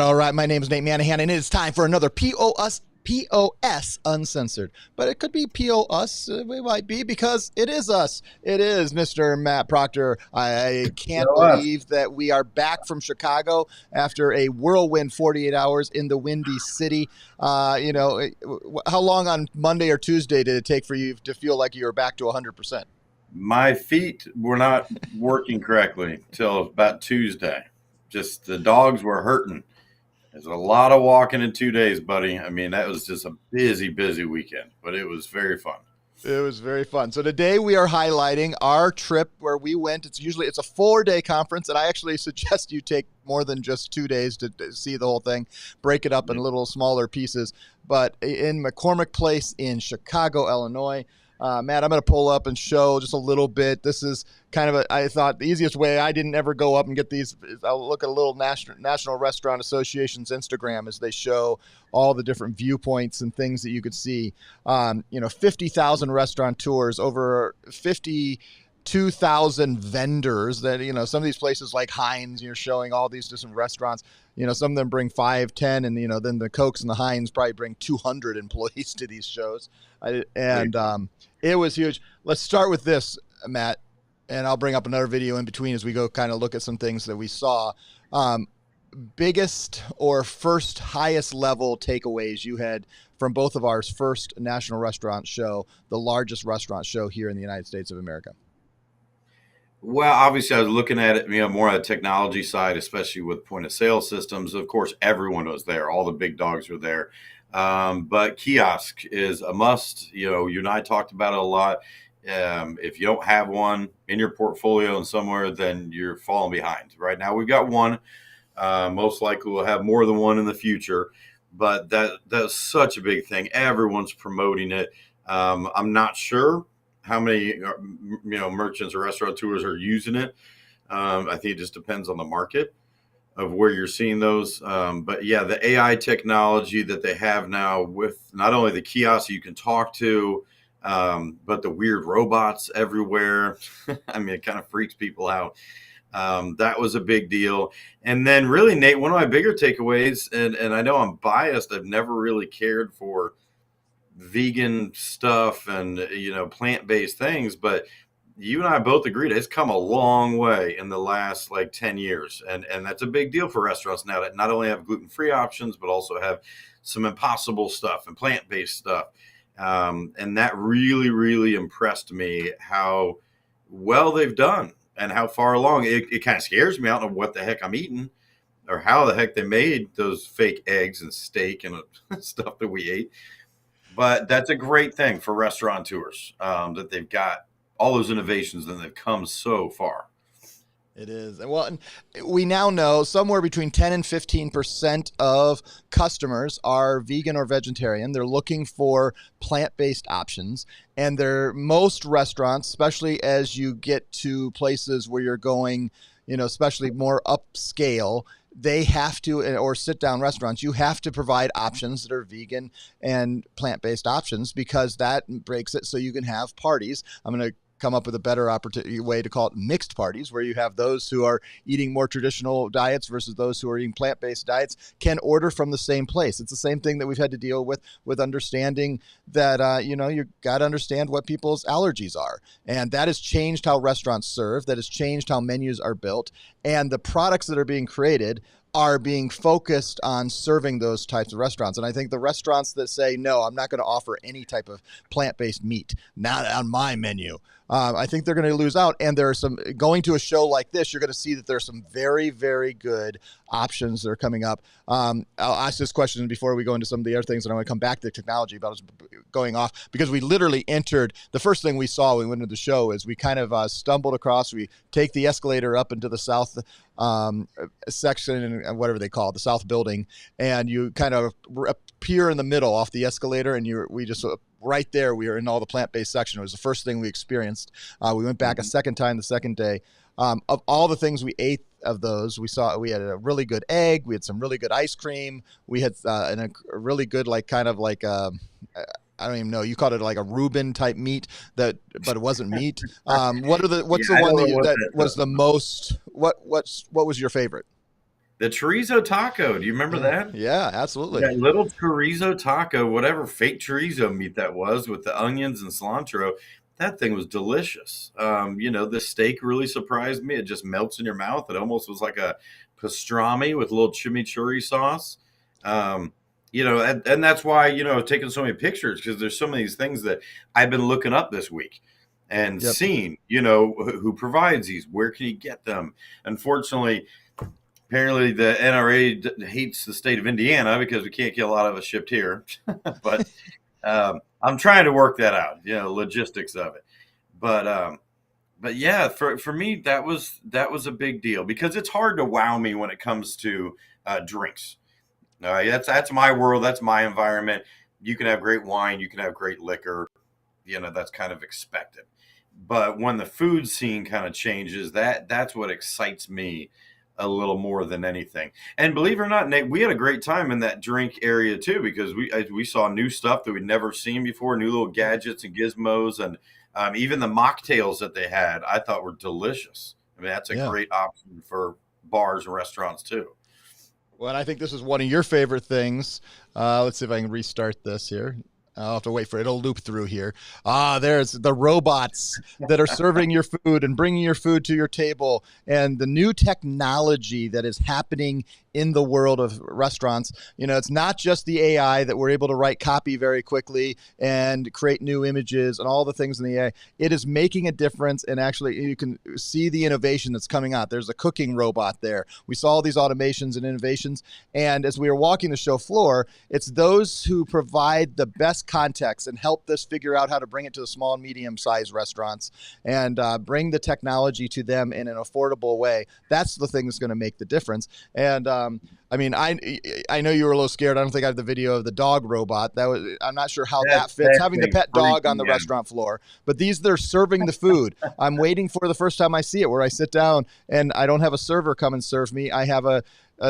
All right. My name is Nate Manahan, and it is time for another POS Uncensored. But it could be POS. It might be because it is us. It is Mr. Matt Proctor. I can't believe that we are back from Chicago after a whirlwind 48 hours in the Windy City. How long on Monday or Tuesday did it take for you to feel like you were back to 100%? My feet were not working correctly till about Tuesday. Just the dogs were hurting. There's a lot of walking in 2 days, buddy. I mean, that was just a busy weekend, but it was very fun. It was very fun. So today we are highlighting our trip where we went. It's a 4-day conference, and I actually suggest you take more than just 2 days to see the whole thing. Break it up in little smaller pieces. But in McCormick Place in Chicago, Illinois. Matt, I'm going to pull up and show just a little bit. This is kind of I thought the easiest way. I didn't ever go up and get these. I'll look at a little National Restaurant Association's Instagram as they show all the different viewpoints and things that you could see. 50,000 restaurateurs, over 52,000 vendors that, some of these places like Heinz, you're showing all these different restaurants. Some of them bring 5, 10, and, then the Cokes and the Heinz probably bring 200 employees to these shows. It was huge. Let's start with this, Matt, and I'll bring up another video in between as we go kind of look at some things that we saw. Biggest or first highest level takeaways you had from both of our first National Restaurant Show, the largest restaurant show here in the United States of America? Well, obviously, I was looking at it, more on the technology side, especially with point of sale systems. Of course, everyone was there. All the big dogs were there. But kiosk is a must. You and I talked about it a lot. If you don't have one in your portfolio and somewhere, then you're falling behind. Right now, we've got one. Most likely we'll have more than one in the future. But that's such a big thing. Everyone's promoting it. I'm not sure how many merchants or restaurateurs are using it. I think it just depends on the market of where you're seeing those. But yeah, the AI technology that they have now with not only the kiosks you can talk to, but the weird robots everywhere. I mean, it kind of freaks people out. That was a big deal. And then really, Nate, one of my bigger takeaways, and I know I'm biased, I've never really cared for vegan stuff and, plant-based things, but you and I both agreed it's come a long way in the last like 10 years. And that's a big deal for restaurants now that not only have gluten-free options, but also have some impossible stuff and plant-based stuff. And that really, really impressed me how well they've done and how far along. It kind of scares me. I don't know what the heck I'm eating or how the heck they made those fake eggs and steak and stuff that we ate. But that's a great thing for restaurateurs, that they've got all those innovations and they've come so far. It is. Well, and we now know somewhere between 10 and 15% of customers are vegan or vegetarian. They're looking for plant-based options. And most restaurants, especially as you get to places where you're going, especially more upscale, they have to, or sit down restaurants, you have to provide options that are vegan and plant-based options, because that breaks it so you can have parties. I'm going to come up with a better way to call it mixed parties, where you have those who are eating more traditional diets versus those who are eating plant-based diets can order from the same place. It's the same thing that we've had to deal with understanding that, you got to understand what people's allergies are. And that has changed how restaurants serve. That has changed how menus are built. And the products that are being created are being focused on serving those types of restaurants. And I think the restaurants that say, no, I'm not going to offer any type of plant-based meat, not on my menu, I think they're going to lose out. And there are some, going to a show like this, you're going to see that there's some very, very good options that are coming up. I'll ask this question before we go into some of the other things, and I want to come back to technology, but I was going off because we literally entered, the first thing we saw when we went into the show is we kind of stumbled across, we take the escalator up into the south section, and whatever they call it, the south building, and you kind of appear in the middle off the escalator, and we just right there, we were in all the plant-based section. It was the first thing we experienced. We went back a second time the second day. Of all the things we ate of those, we had a really good egg. We had some really good ice cream. We had a really good, I don't even know. You called it like a Reuben type meat, but it wasn't meat. What's the one that was the most? What was your favorite? The chorizo taco. Do you remember that? Yeah, absolutely. That little chorizo taco, whatever fake chorizo meat that was with the onions and cilantro, that thing was delicious. The steak really surprised me. It just melts in your mouth. It almost was like a pastrami with a little chimichurri sauce. And that's why, I've taken so many pictures, because there's so many things that I've been looking up this week and seeing, who provides these, where can you get them? Unfortunately, apparently the NRA hates the state of Indiana because we can't get a lot of it shipped here. But I'm trying to work that out, logistics of it. But yeah, for me, that was a big deal, because it's hard to wow me when it comes to drinks. That's my world. That's my environment. You can have great wine. You can have great liquor. That's kind of expected. But when the food scene kind of changes, that's what excites me a little more than anything. And believe it or not, Nate, we had a great time in that drink area too, because we saw new stuff that we'd never seen before, new little gadgets and gizmos, and even the mocktails that they had, I thought were delicious. I mean, that's a great option for bars and restaurants too. Well, and I think this is one of your favorite things. Let's see if I can restart this here. I'll have to wait for it. It'll loop through here. There's the robots that are serving your food and bringing your food to your table, and the new technology that is happening in the world of restaurants. It's not just the AI that we're able to write copy very quickly and create new images and all the things in the AI. It is making a difference, and actually you can see the innovation that's coming out. There's a cooking robot there. We saw all these automations and innovations, and as we were walking the show floor, it's those who provide the best context and help us figure out how to bring it to the small and medium-sized restaurants and bring the technology to them in an affordable way. That's the thing that's going to make the difference. And I know you were a little scared. I don't think I have the video of the dog robot. I'm not sure how that fits, having the pet dog on the restaurant floor. But they're serving the food. I'm waiting for the first time I see it, where I sit down and I don't have a server come and serve me. I have a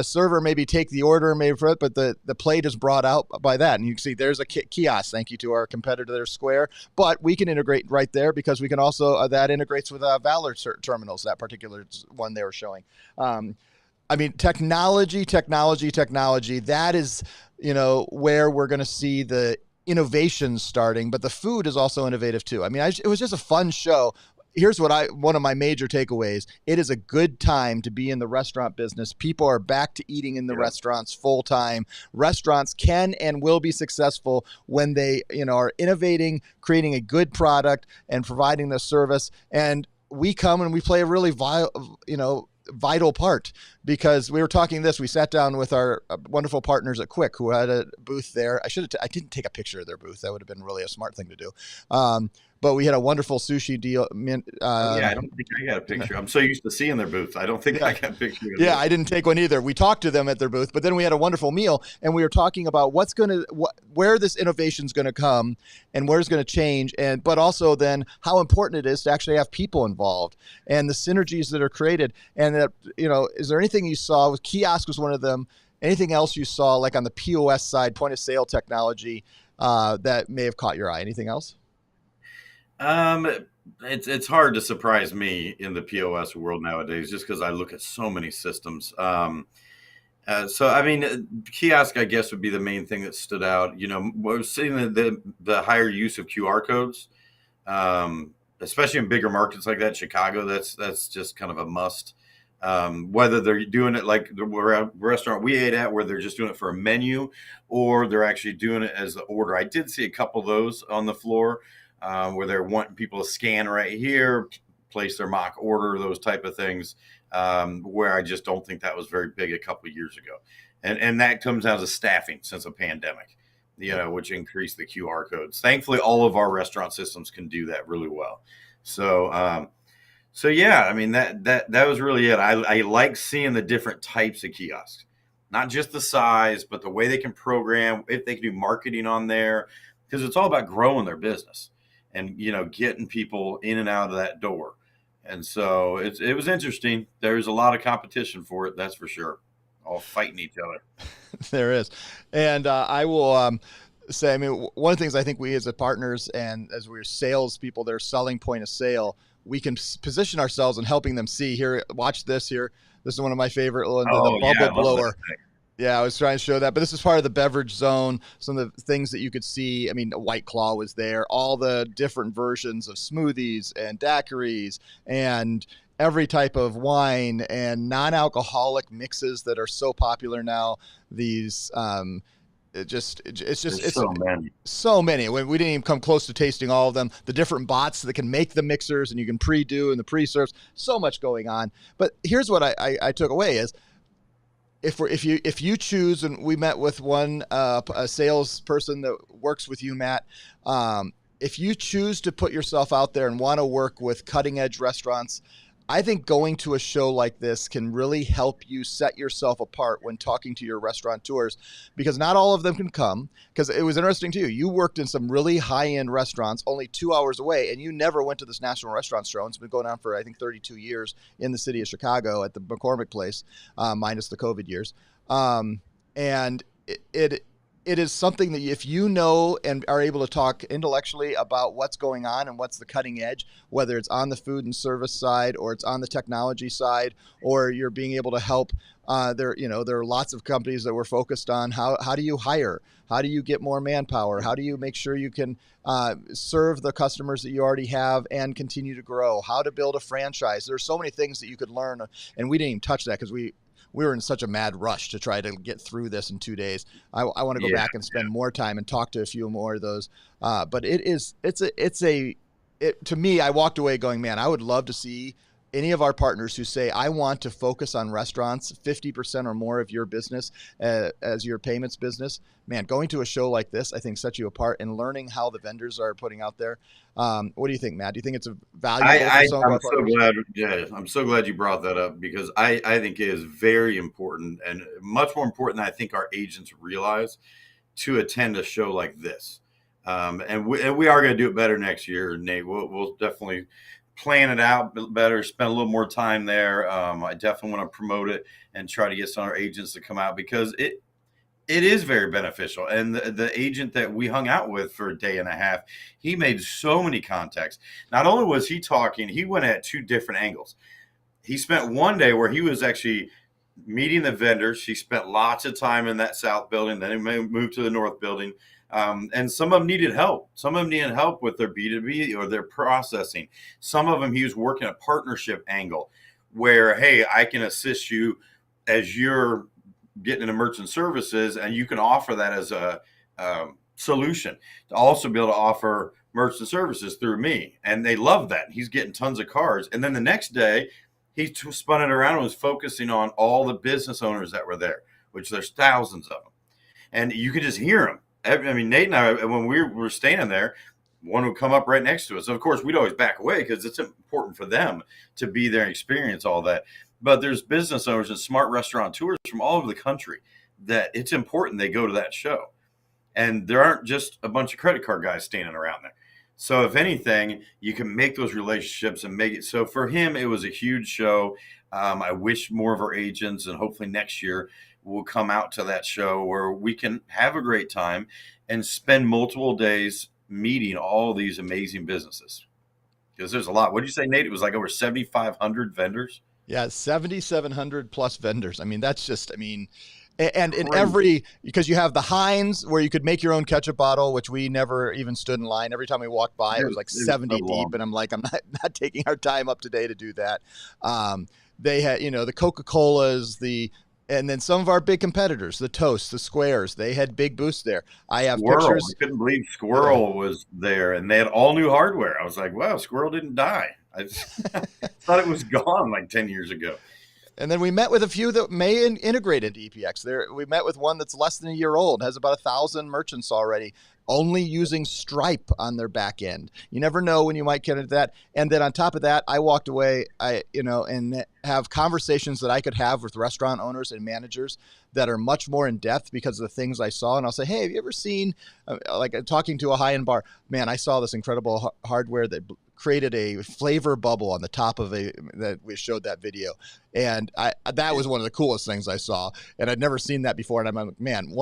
server maybe take the order, but the plate is brought out by that. And you can see there's a kiosk. Thank you to our competitor there, Square. But we can integrate right there, because we can also, that integrates with Valor terminals, that particular one they were showing. Technology, that is, where we're going to see the innovations starting, but the food is also innovative too. It was just a fun show. here's one of my major takeaways. It is a good time to be in the restaurant business. People are back to eating in the Yeah. restaurants full time. Restaurants can and will be successful when they, are innovating, creating a good product and providing the service. And we come and we play a really vital part, because we were talking this. We sat down with our wonderful partners at Quick, who had a booth there. I didn't take a picture of their booth. That would have been really a smart thing to do. But we had a wonderful sushi deal. Oh yeah, I don't think I got a picture. I'm so used to seeing their booth. I don't think Yeah. I got a picture of Yeah, it. I didn't take one either. We talked to them at their booth, but then we had a wonderful meal, and we were talking about where this innovation is going to come, and where it's going to change, but also then how important it is to actually have people involved and the synergies that are created. And that, is there anything you saw? Kiosk was one of them. Anything else you saw, like on the POS side, point of sale technology, that may have caught your eye? Anything else? Um, it's hard to surprise me in the POS world nowadays, just because I look at so many systems. So I mean, kiosk I guess would be the main thing that stood out. We're seeing the higher use of QR codes, especially in bigger markets like that, Chicago. That's just kind of a must. Whether they're doing it like the restaurant we ate at, where they're just doing it for a menu, or they're actually doing it as the order. I did see a couple of those on the floor, where they're wanting people to scan right here, place their mock order, those type of things, where I just don't think that was very big a couple of years ago. And that comes down to staffing since a pandemic, which increased the QR codes. Thankfully, all of our restaurant systems can do that really well. So yeah, I mean that was really it. I like seeing the different types of kiosks, not just the size, but the way they can program, if they can do marketing on there, because it's all about growing their business and getting people in and out of that door. And so it was interesting. There's a lot of competition for it, that's for sure. All fighting each other. There is. And I will say, I mean, one of the things I think we as a partners and as we're salespeople that are selling point of sale, we can position ourselves in helping them see here. Watch this here. This is one of my favorite, the Oh yeah, I bubble love blower. that thing. Yeah, I was trying to show that, but this is part of the beverage zone. Some of the things that you could see. I mean, White Claw was there. All the different versions of smoothies and daiquiris and every type of wine and non-alcoholic mixes that are so popular now. These, There's so many. so many. We didn't even come close to tasting all of them. The different bots that can make the mixers and you can pre-do and the pre-serves. So much going on. But here's what I took away is, if you choose, and we met with one a salesperson that works with you, Matt. If you choose to put yourself out there and want to work with cutting edge restaurants, I think going to a show like this can really help you set yourself apart when talking to your restaurateurs, because not all of them can come. Because it was interesting too. You worked in some really high-end restaurants only 2 hours away, and you never went to this National Restaurant Show. It's been going on for, I think, 32 years in the city of Chicago at the McCormick Place, minus the COVID years. And it is something that if you know and are able to talk intellectually about what's going on and what's the cutting edge, whether it's on the food and service side or it's on the technology side, or you're being able to help, there are lots of companies that we're focused on. How do you hire? How do you get more manpower? How do you make sure you can serve the customers that you already have and continue to grow? How to build a franchise? There's so many things that you could learn, and we didn't even touch that because we were in such a mad rush to try to get through this in 2 days. I want to go Yeah. back and spend more time and talk to a few more of those. But to me, I walked away going, man, I would love to see any of our partners who say, I want to focus on restaurants, 50% or more of your business as your payments business. Man, going to a show like this, I think sets you apart, and learning how the vendors are putting out there. What do you think, Matt? Do you think it's a valuable for some of our I'm so partners? glad. Yeah, I'm so glad you brought that up, because I think it is very important, and much more important than I think our agents realize, to attend a show like this. And we are going to do it better next year, Nate. We'll definitely plan it out better, spend a little more time there. I definitely want to promote it and try to get some of our agents to come out, because it is very beneficial. And the agent that we hung out with for a day and a half, he made so many contacts. Not only was he talking, he went at two different angles. He spent one day where he was actually meeting the vendors. He spent lots of time in that south building. Then he moved to the north building, And some of them needed help. Some of them needed help with their B2B or their processing. Some of them, he was working a partnership angle where, hey, I can assist you as you're getting into merchant services, and you can offer that as a solution to also be able to offer merchant services through me. And they love that. He's getting tons of cars. And then the next day, he spun it around and was focusing on all the business owners that were there, which there's thousands of them. And you could just hear them. I mean, Nate and I, when we were standing there, one would come up right next to us. Of course, we'd always back away because it's important for them to be there and experience all that. But there's business owners and smart restaurateurs from all over the country that it's important they go to that show. And there aren't just a bunch of credit card guys standing around there. So if anything, you can make those relationships and make it. So for him, it was a huge show. I wish more of our agents, and hopefully next year will come out to that show where we can have a great time and spend multiple days meeting all these amazing businesses. Because there's a lot. What did you say, Nate? It was like over 7,500 vendors. Yeah, 7,700 plus vendors. I mean, that's just, I mean, and in every, because you have the Heinz where you could make your own ketchup bottle, which we never even stood in line. Every time we walked by, it was like 70 deep. And I'm like, I'm not taking our time up today to do that. They had, you know, the Coca-Colas, and then some of our big competitors, the Toast, the Squares, they had big booths there. I have pictures. I couldn't believe Squirrel was there, and they had all new hardware. I was like, wow, Squirrel didn't die. I just thought it was gone like 10 years ago. And then we met with a few that may integrate into EPX. We met with one that's less than a year old, has about 1,000 merchants already, only using Stripe on their back end. You never know when you might get into that. And then on top of that, I walked away, and have conversations that I could have with restaurant owners and managers that are much more in depth because of the things I saw. And I'll say, hey, have you ever seen, like talking to a high-end bar, man, I saw this incredible hardware that created a flavor bubble on the top of that we showed that video. And that was one of the coolest things I saw. And I'd never seen that before. And I'm like, man,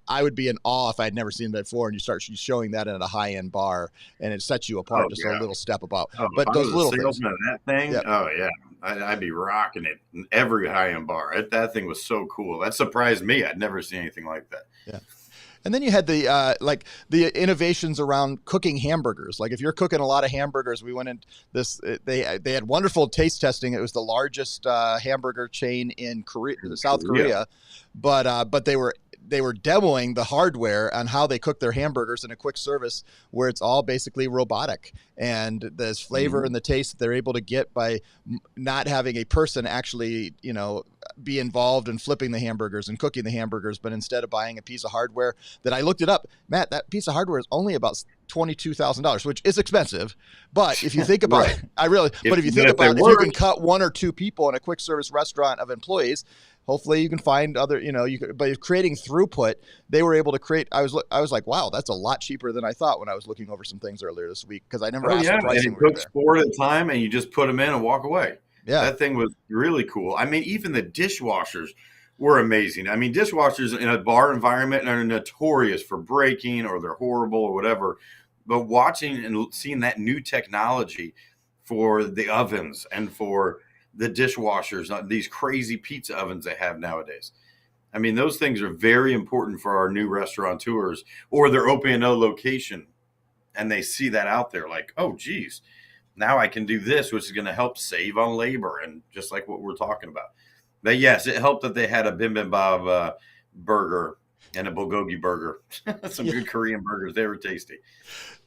I would be in awe if I'd never seen that before. And you start showing that at a high end bar, and it sets you apart a little step about. But those little things. That thing, yep. Oh yeah, I'd be rocking it in every high end bar. That thing was so cool. That surprised me. I'd never seen anything like that. Yeah. And then you had the innovations around cooking hamburgers. Like if you're cooking a lot of hamburgers, we went in this. They had wonderful taste testing. It was the largest hamburger chain in South Korea, but they were demoing the hardware on how they cook their hamburgers in a quick service where it's all basically robotic, and the flavor and the taste that they're able to get by not having a person actually, be involved in flipping the hamburgers and cooking the hamburgers, but instead of buying a piece of hardware that I looked it up, Matt, that piece of hardware is only about $22,000, which is expensive. But if you think about it, but if you think about it, if you can cut one or two people in a quick service restaurant of employees, hopefully you can find other, by creating throughput, they were able to create. I was like, wow, that's a lot cheaper than I thought when I was looking over some things earlier this week, because I never asked the pricing. And it cooks 4 at a time, and you just put them in and walk away. Yeah, that thing was really cool. I mean, even the dishwashers were amazing. I mean, dishwashers in a bar environment are notorious for breaking, or they're horrible or whatever. But watching and seeing that new technology for the ovens and for the dishwashers, these crazy pizza ovens they have nowadays. I mean, those things are very important for our new restaurateurs, or they're opening a location and they see that out there like, oh, geez, now I can do this, which is going to help save on labor, and just like what we're talking about. But yes, it helped that they had a bibimbap burger and a bulgogi burger. Some good Korean burgers. They were tasty.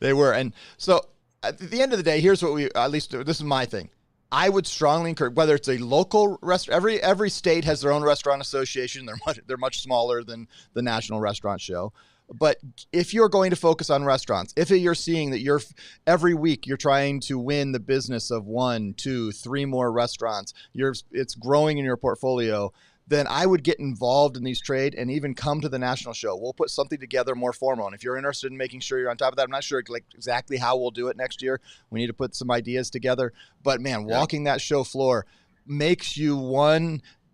They were. And so at the end of the day, here's what this is my thing. I would strongly encourage, whether it's a local restaurant, every state has their own restaurant association. They're much smaller than the National Restaurant Show. But if you're going to focus on restaurants, if you're seeing that every week you're trying to win the business of 1, 2, 3 more restaurants, it's growing in your portfolio, then I would get involved in these trade and even come to the national show. We'll put something together more formal. And if you're interested in making sure you're on top of that, I'm not sure exactly how we'll do it next year. We need to put some ideas together. But man, walking that show floor makes you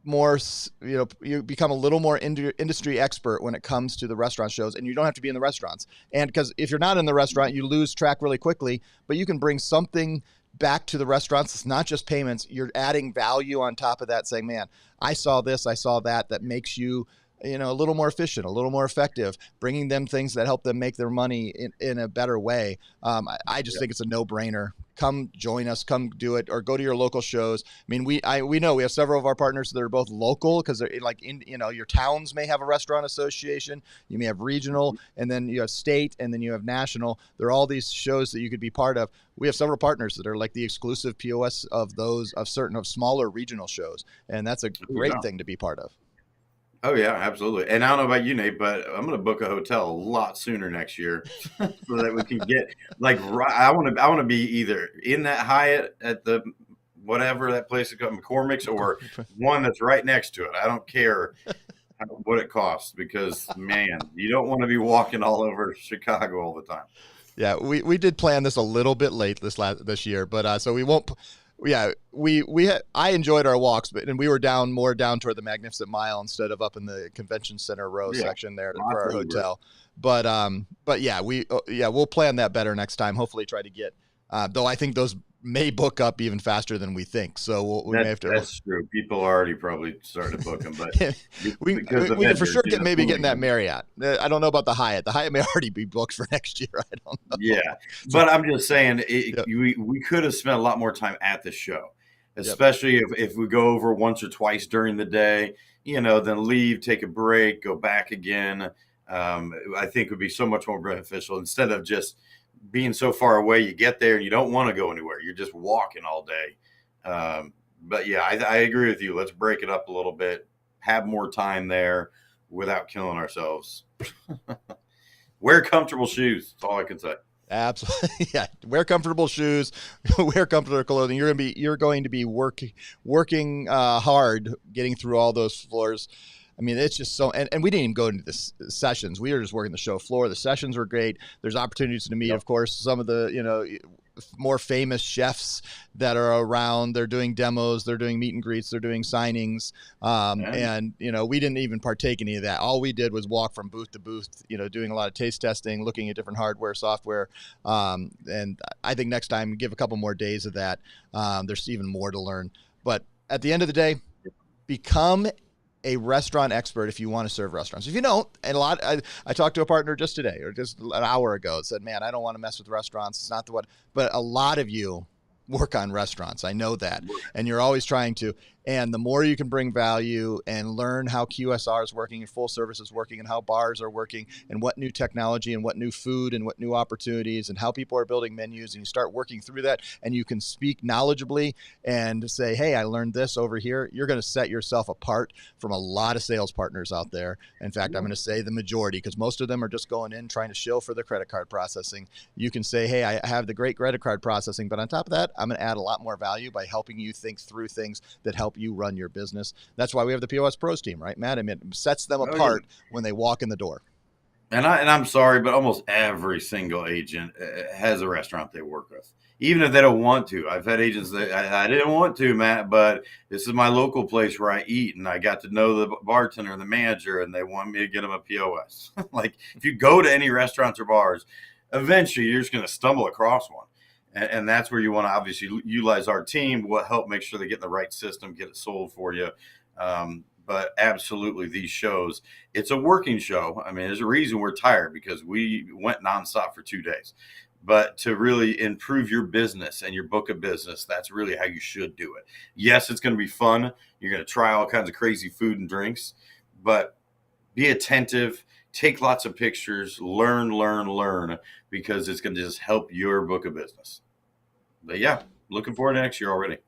more, you become a little more industry expert when it comes to the restaurant shows, and you don't have to be in the restaurants. And because if you're not in the restaurant, you lose track really quickly, but you can bring something back to the restaurants. It's not just payments. You're adding value on top of that, saying, man, I saw this, I saw that makes you a little more efficient, a little more effective, bringing them things that help them make their money in a better way. I just think it's a no-brainer. Come join us, come do it, or go to your local shows. I mean, we know we have several of our partners that are both local, because they're like your towns may have a restaurant association, you may have regional, and then you have state, and then you have national. There are all these shows that you could be part of. We have several partners that are like the exclusive POS of certain of smaller regional shows, and that's a great thing to be part of. Oh yeah, absolutely. And I don't know about you, Nate, but I'm going to book a hotel a lot sooner next year so that we can get I want to be either in that Hyatt at the whatever that place is called, McCormick's, or one that's right next to it. I don't care what it costs, because man, you don't want to be walking all over Chicago all the time. Yeah, we did plan this a little bit late this year, but so we won't. Yeah, I enjoyed our walks, and we were more down toward the Magnificent Mile instead of up in the convention center row section there for our hotel. But yeah, we'll plan that better next time. Hopefully, try to get. Though I think those may book up even faster than we think, so we may have to. That's true. People already probably started booking, but we can for sure getting that Marriott. I don't know about the Hyatt. The Hyatt may already be booked for next year. I don't know. Yeah, but I'm just saying we could have spent a lot more time at the show, especially if we go over once or twice during the day. Then leave, take a break, go back again. I think would be so much more beneficial instead of just being so far away. You get there and you don't want to go anywhere. You're just walking all day. But yeah, I agree with you. Let's break it up a little bit, have more time there without killing ourselves. Wear comfortable shoes. That's all I can say. Absolutely. Yeah. Wear comfortable shoes, wear comfortable clothing. You're going to be working hard getting through all those floors. I mean, it's just so, and we didn't even go into the sessions. We were just working the show floor. The sessions were great. There's opportunities to meet, of course, some of the, more famous chefs that are around. They're doing demos, they're doing meet and greets, they're doing signings. And, we didn't even partake in any of that. All we did was walk from booth to booth, doing a lot of taste testing, looking at different hardware, software. And I think next time, give a couple more days of that. There's even more to learn. But at the end of the day, become a restaurant expert if you want to serve restaurants. If you don't, and I talked to a partner just today or just an hour ago, said, man, I don't want to mess with restaurants. It's not the one. But a lot of you work on restaurants. I know that. And you're always trying to. And the more you can bring value and learn how QSR is working and full service is working and how bars are working and what new technology and what new food and what new opportunities and how people are building menus, and you start working through that and you can speak knowledgeably and say, hey, I learned this over here, you're going to set yourself apart from a lot of sales partners out there. In fact, I'm going to say the majority, because most of them are just going in trying to shill for the credit card processing. You can say, hey, I have the great credit card processing, but on top of that, I'm going to add a lot more value by helping you think through things that help you run your business. That's why we have the POS Pros team, right, Matt? I mean, it sets them apart when they walk in the door. And I'm sorry, but almost every single agent has a restaurant they work with, even if they don't want to. I've had agents that I didn't want to, Matt, but this is my local place where I eat, and I got to know the bartender and the manager, and they want me to get them a POS. Like, if you go to any restaurants or bars, eventually you're just going to stumble across one. And that's where you want to obviously utilize our team. We'll help make sure they get the right system, get it sold for you. But absolutely, these shows, it's a working show. I mean, there's a reason we're tired, because we went nonstop for 2 days. But to really improve your business and your book of business, that's really how you should do it. Yes, it's going to be fun. You're going to try all kinds of crazy food and drinks, but be attentive. Take lots of pictures, learn, because it's going to just help your book of business. But yeah, looking forward to next year already.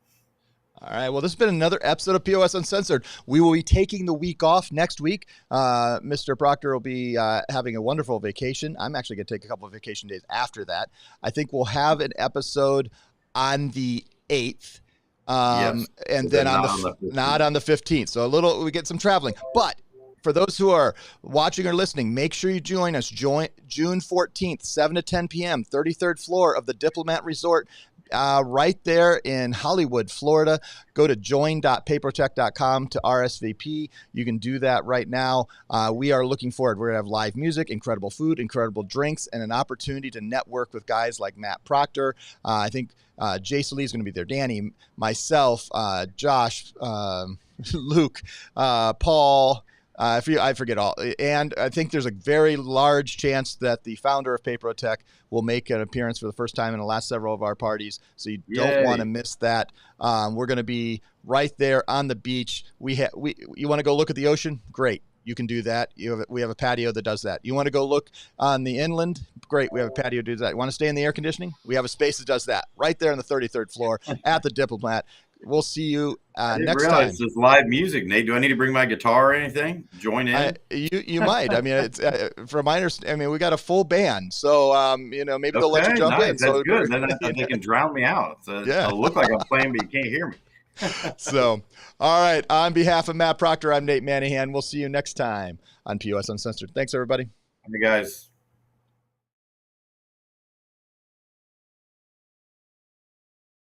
All right. Well, this has been another episode of POS Uncensored. We will be taking the week off next week. Mr. Proctor will be having a wonderful vacation. I'm actually going to take a couple of vacation days after that. I think we'll have an episode on the 8th. Yes, and then not on the 15th. So we get some traveling. But for those who are watching or listening, make sure you join us. June 14th, 7 to 10 p.m., 33rd floor of the Diplomat Resort, right there in Hollywood, Florida. Go to join.papertech.com to RSVP. You can do that right now. We are looking forward. We're going to have live music, incredible food, incredible drinks, and an opportunity to network with guys like Matt Proctor. I think Jason Lee is going to be there. Danny, myself, Josh, Luke, Paul, I forget all. And I think there's a very large chance that the founder of Paperotech will make an appearance for the first time in the last several of our parties. So you don't want to miss that. We're going to be right there on the beach. You want to go look at the ocean? Great. You can do that. We have a patio that does that. You want to go look on the inland? Great. We have a patio that does that. You want to stay in the air conditioning? We have a space that does that right there on the 33rd floor at the Diplomat. We'll see you I didn't next realize time. this is live music, Nate. Do I need to bring my guitar or anything? Join in? You might. I mean, it's from my understanding. I mean, we got a full band, so maybe they'll let you jump in. That's So good. Then they can drown me out. It'll look like I'm playing, but you can't hear me. So, all right. On behalf of Matt Proctor, I'm Nate Manahan. We'll see you next time on POS Uncensored. Thanks, everybody. Hey, guys.